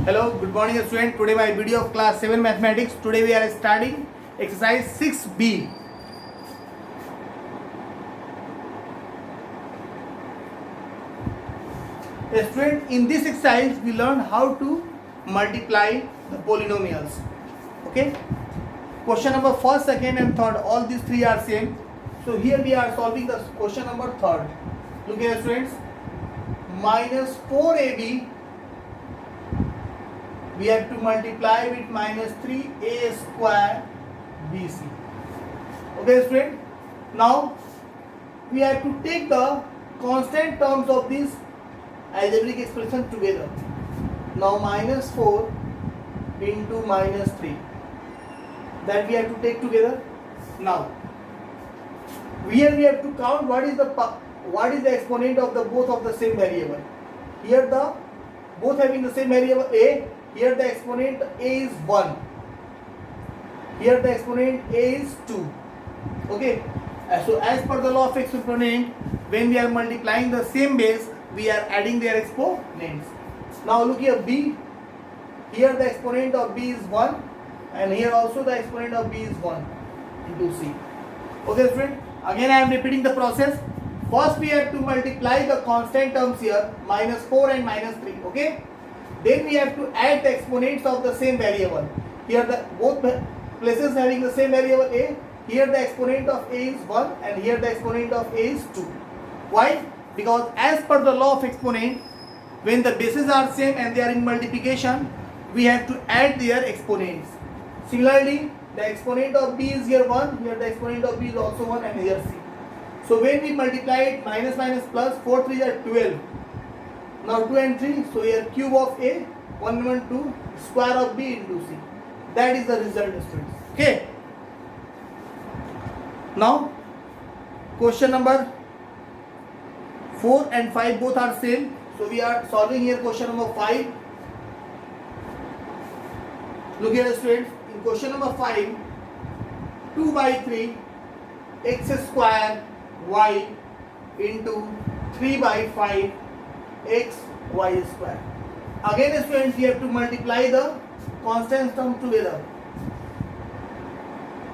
Hello, good morning student. Today my video of class 7 mathematics. Today we are starting exercise 6b. Student, in this exercise we learn how to multiply the polynomials. Okay. Question number first, second and third, all these three are same. So here we are solving the question number third. Look here students. Minus 4ab we have to multiply with minus 3a square bc. Okay student. Now we have to take the constant terms of this algebraic expression together. Now minus 4 into minus 3, that we have to take together. Now here we have to count what is the exponent of the both of the same variable. Here the both having the same variable a. Here the exponent a is 1. Here the exponent a is 2. Okay. So as per the law of exponent, when we are multiplying the same base, we are adding their exponents. Now look here, b. Here the exponent of b is 1, and here also the exponent of b is 1 into c. Okay friend. Again I am repeating the process. First we have to multiply the constant terms here, minus 4 and minus 3. Okay. Then we have to add the exponents of the same variable. Here the both places having the same variable a. Here the exponent of a is 1 and here the exponent of a is 2. Why? Because as per the law of exponent, when the bases are same and they are in multiplication, we have to add their exponents. Similarly, the exponent of b is here 1, here the exponent of b is also 1 and here c. So when we multiply it, minus minus plus, 4 3 are 12. Now 2 and 3, so here cube of a, 1 1 2, square of b into c. That is the result students. Okay. Now question number 4 and 5 both are same. So we are solving here question number 5. Look here students. In question number 5, 2 by 3 x square y into 3 by 5 x y square. Again students, we have to multiply the constant term together.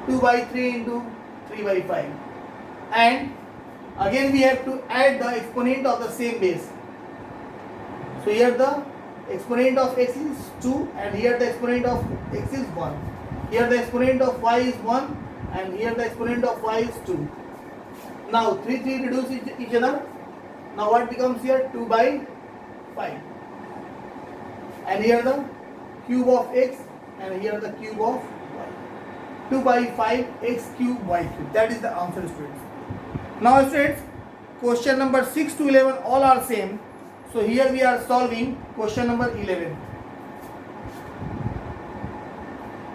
2 by 3 into 3 by 5, and again we have to add the exponent of the same base. So here the exponent of x is 2 and here the exponent of x is 1. Here the exponent of y is 1 and here the exponent of y is 2. Now 3 reduce each other. Now what becomes here? 2 by 5. And here the cube of x and here the cube of y. 2 by 5 x cube y cube. That is the answer students. Now students, question number 6 to 11 all are same. So here we are solving question number 11.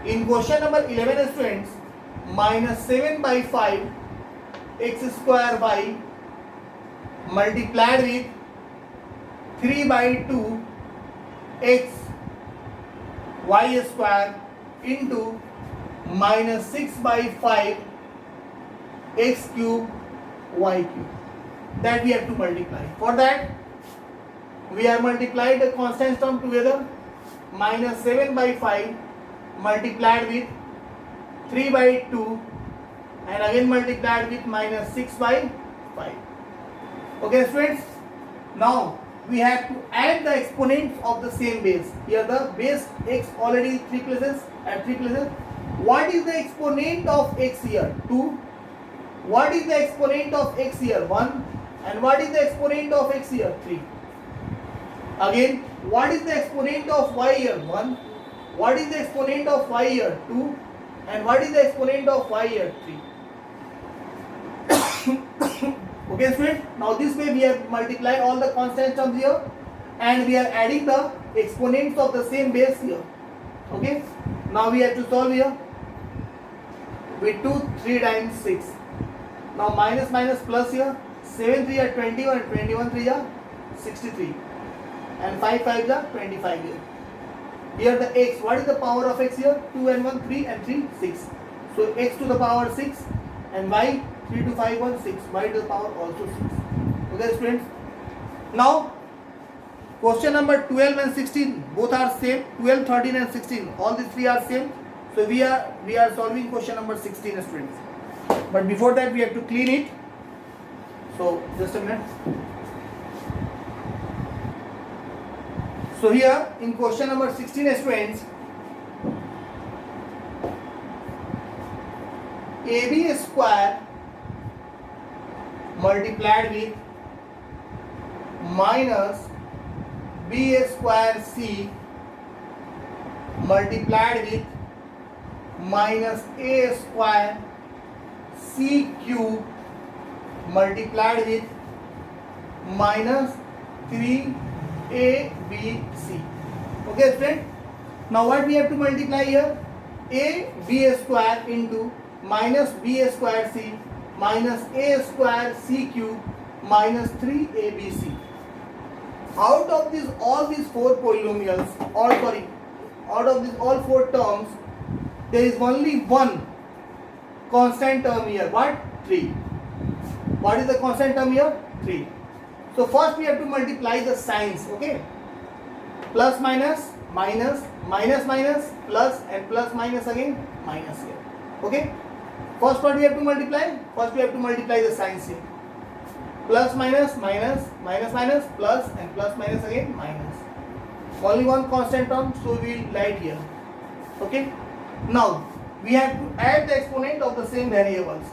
In question number 11 students, minus 7 by 5 x square y multiplied with 3 by 2 x y square into minus 6 by 5 x cube y cube, that we have to multiply. For that we are multiplied the constant term together. Minus 7 by 5 multiplied with 3 by 2 and again multiplied with minus 6 by 5. Okay students. Now we have to add the exponents of the same base. Here the base x already 3 places at 3 places. What is the exponent of x here? 2. What is the exponent of x here? 1. And what is the exponent of x here? 3. Again, what is the exponent of y here? 1. What is the exponent of y here? 2. And what is the exponent of y here? 3. Okay student. Now this way we have multiplied all the constant terms here and we are adding the exponents of the same base here. Okay. Now we have to solve here with 2 3 times 6. Now minus minus plus here, 7 3 are 21 and 21 3 are 63 and 5 5 are 25 here. Here the x, what is the power of x here? 2 and 1 3 and 3 6. So x to the power 6 and y 3 to 5 1 6, y to the power also 6. Okay students. Now Question number 12 and 16 both are same. 12, 13 and 16 all these three are same. So we are solving question number 16 students. But before that we have to clean it. So just a minute. So here in question number 16 students, AB square multiplied with minus B square C multiplied with minus A square C cube multiplied with minus 3ABC. Okay friend, now what we have to multiply here? A B square into minus B square C minus A square C cube minus 3ABC. Out of these all these four polynomials, out of these all four terms, there is only one constant term here. What? 3. What is the constant term here? 3. So first we have to multiply the signs. Okay, plus minus minus minus minus plus and plus minus again minus here. Okay, first what we have to multiply? First we have to multiply the signs here. Plus minus minus minus minus plus and plus minus again minus. Only one constant term, so we will write here. Okay, now we have to add the exponent of the same variables.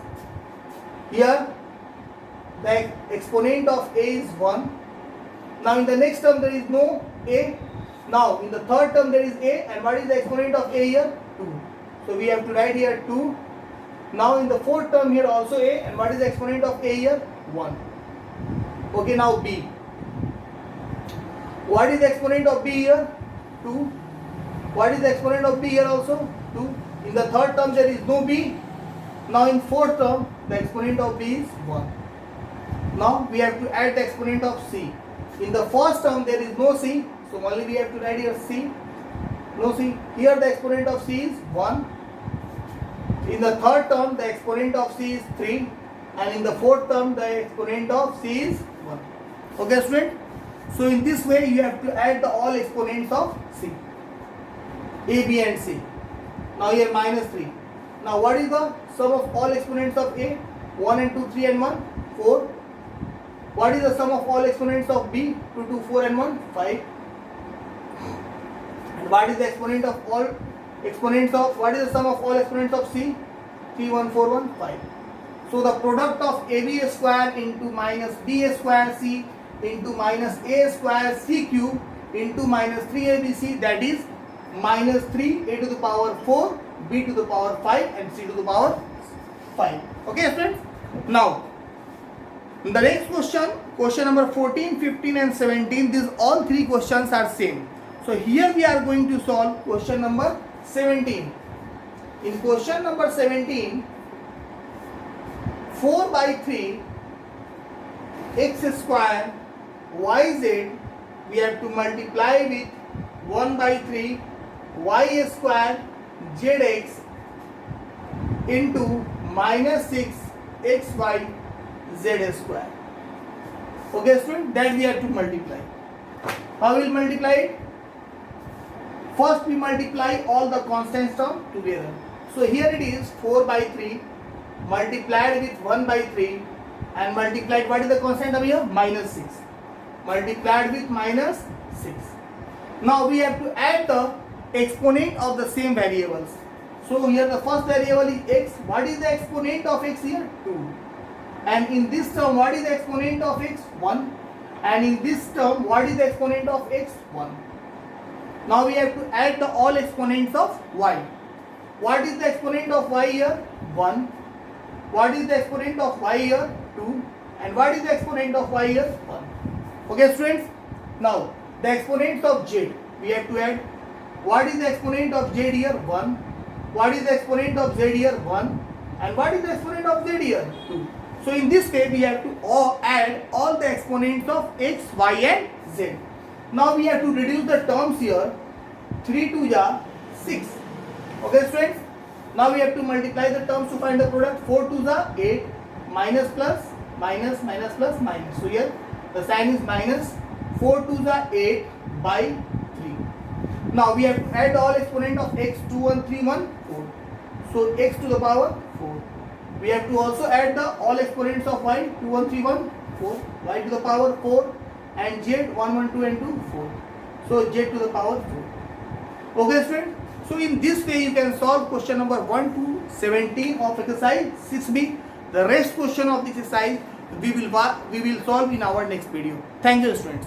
Here the exponent of A is 1. Now in the next term there is no A. Now in the third term there is A, and what is the exponent of A here? 2. So we have to write here 2. Now in the fourth term here also A, and what is the exponent of A here? 1. Okay, now B. What is the exponent of B here? 2. What is the exponent of B here also? 2. In the third term there is no B. Now in fourth term the exponent of B is 1. Now we have to add the exponent of C. In the first term there is no C, so only we have to write here C. No C. Here the exponent of C is 1. In the third term the exponent of C is 3, and in the fourth term the exponent of C is 1. Okay student? So in this way you have to add the all exponents of C, A, B and C. Now here minus 3. Now what is the sum of all exponents of A? 1 and 2, 3 and 1, 4. What is the sum of all exponents of B? 2, 2, 4 and 1, 5. And what is the exponent of all exponents of, what is the sum of all exponents of C? 3, 1, 4, 1, 5. So the product of AB square into minus B square C into minus A square C cube into minus 3ABC, that is minus 3 A to the power 4, B to the power 5 and C to the power 5. Okay friends? Now the next question, question number 14, 15 and 17, these all three questions are same. So here we are going to solve question number 17. In question number 17, 4 by 3 x square yz we have to multiply with 1 by 3 y square zx into minus 6 xy z square. Okay student, that we have to multiply. How will multiply it? First we multiply all the constant terms together. So here it is 4 by 3 multiplied with 1 by 3 and multiplied, what is the constant term here? Minus 6. Multiplied with minus 6. Now we have to add the exponent of the same variables. So here the first variable is x. What is the exponent of x here? 2. And in this term, what is the exponent of x? 1. And in this term, what is the exponent of x? 1. Now we have to add the all exponents of y. What is the exponent of y here? 1. What is the exponent of y here? 2. And what is the exponent of y here? 1. Okay students? Now the exponents of z we have to add. What is the exponent of z here? 1. What is the exponent of z here? 1. And what is the exponent of z here? 2. So in this way we have to add all the exponents of x, y and z. Now we have to reduce the terms here. 3 to 6. Okay students? Now we have to multiply the terms to find the product. 4 to 8, minus plus minus minus plus minus. So here the sign is minus, 4 to the 8 by 3. Now we have to add all exponent of x, 2, 1, 3, 1, 4. So x to the power 4. We have to also add the all exponents of y, 2, 1, 3, 1, 4. Y to the power 4 and z, 1, 1, 2 and 2, 4. So z to the power 4. Okay student. So in this way you can solve question number 1 to 17 of exercise 6b. The rest question of this exercise we will solve in our next video. Thank you students.